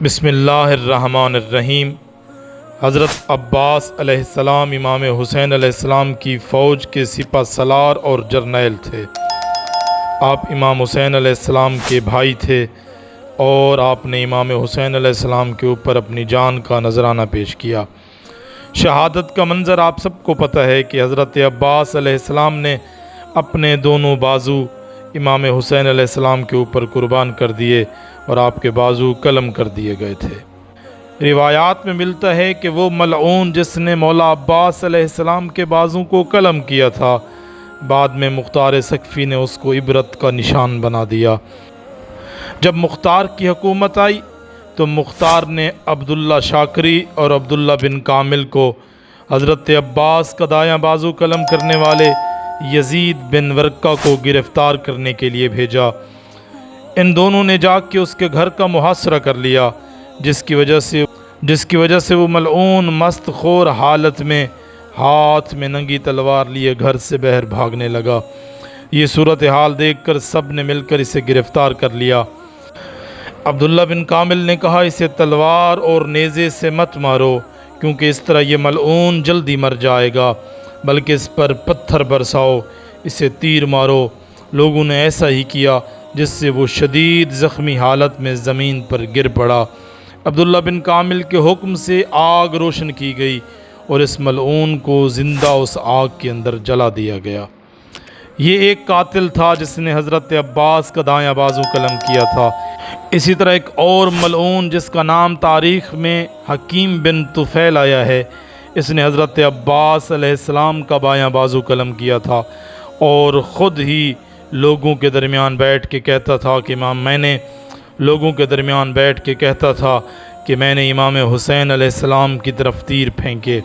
بسم اللہ الرحمن الرحیم۔ حضرت عباس علیہ السلام امام حسین علیہ السلام کی فوج کے سپہ سالار اور جرنیل تھے۔ آپ امام حسین علیہ السلام کے بھائی تھے اور آپ نے امام حسین علیہ السلام کے اوپر اپنی جان کا نذرانہ پیش کیا۔ شہادت کا منظر آپ سب کو پتہ ہے کہ حضرت عباس علیہ السلام نے اپنے دونوں بازو امام حسین علیہ السلام کے اوپر قربان کر دیے اور آپ کے بازو قلم کر دیے گئے تھے۔ روایات میں ملتا ہے کہ وہ ملعون جس نے مولا عباس علیہ السلام کے بازو کو قلم کیا تھا، بعد میں مختار سقفی نے اس کو عبرت کا نشان بنا دیا۔ جب مختار کی حکومت آئی تو مختار نے عبداللہ شاکری اور عبداللہ بن کامل کو حضرت عباس کا دایاں بازو قلم کرنے والے یزید بن ورقہ کو گرفتار کرنے کے لیے بھیجا۔ ان دونوں نے جا کے اس کے گھر کا محاصرہ کر لیا، جس کی وجہ سے وہ ملعون مست خور حالت میں ہاتھ میں ننگی تلوار لیے گھر سے باہر بھاگنے لگا۔ یہ صورتحال دیکھ کر سب نے مل کر اسے گرفتار کر لیا۔ عبداللہ بن کامل نے کہا، اسے تلوار اور نیزے سے مت مارو، کیونکہ اس طرح یہ ملعون جلدی مر جائے گا، بلکہ اس پر پتھر برساؤ، اسے تیر مارو۔ لوگوں نے ایسا ہی کیا، جس سے وہ شدید زخمی حالت میں زمین پر گر پڑا۔ عبداللہ بن کامل کے حکم سے آگ روشن کی گئی اور اس ملعون کو زندہ اس آگ کے اندر جلا دیا گیا۔ یہ ایک قاتل تھا جس نے حضرت عباس کا دایاں بازو قلم کیا تھا۔ اسی طرح ایک اور ملعون جس کا نام تاریخ میں حکیم بن طفیل آیا ہے، اس نے حضرت عباس علیہ السلام کا بایاں بازو قلم کیا تھا اور خود ہی لوگوں کے درمیان بیٹھ کے کہتا تھا کہ میں نے امام حسین علیہ السلام کی طرف تیر پھینکے۔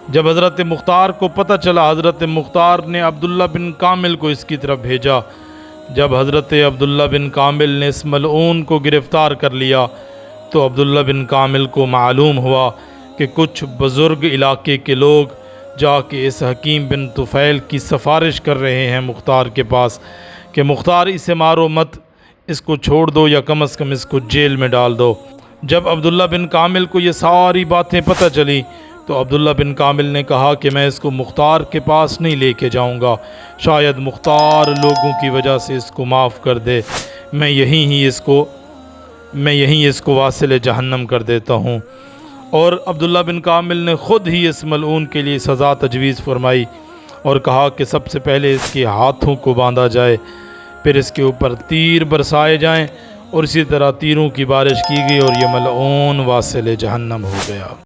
جب حضرت مختار کو پتہ چلا، حضرت مختار نے عبداللہ بن کامل کو اس کی طرف بھیجا۔ جب حضرت عبداللہ بن کامل نے اس ملعون کو گرفتار کر لیا تو عبداللہ بن کامل کو معلوم ہوا کہ کچھ بزرگ علاقے کے لوگ جا کے اس حکیم بن طفیل کی سفارش کر رہے ہیں مختار کے پاس کہ مختار اسے مارو مت، اس کو چھوڑ دو یا کم از کم اس کو جیل میں ڈال دو۔ جب عبداللہ بن کامل کو یہ ساری باتیں پتہ چلی تو عبداللہ بن کامل نے کہا کہ میں اس کو مختار کے پاس نہیں لے کے جاؤں گا، شاید مختار لوگوں کی وجہ سے اس کو معاف کر دے، میں یہیں اس کو واصل جہنم کر دیتا ہوں۔ اور عبداللہ بن کامل نے خود ہی اس ملعون کے لیے سزا تجویز فرمائی اور کہا کہ سب سے پہلے اس کے ہاتھوں کو باندھا جائے، پھر اس کے اوپر تیر برسائے جائیں، اور اسی طرح تیروں کی بارش کی گئی اور یہ ملعون واصل جہنم ہو گیا۔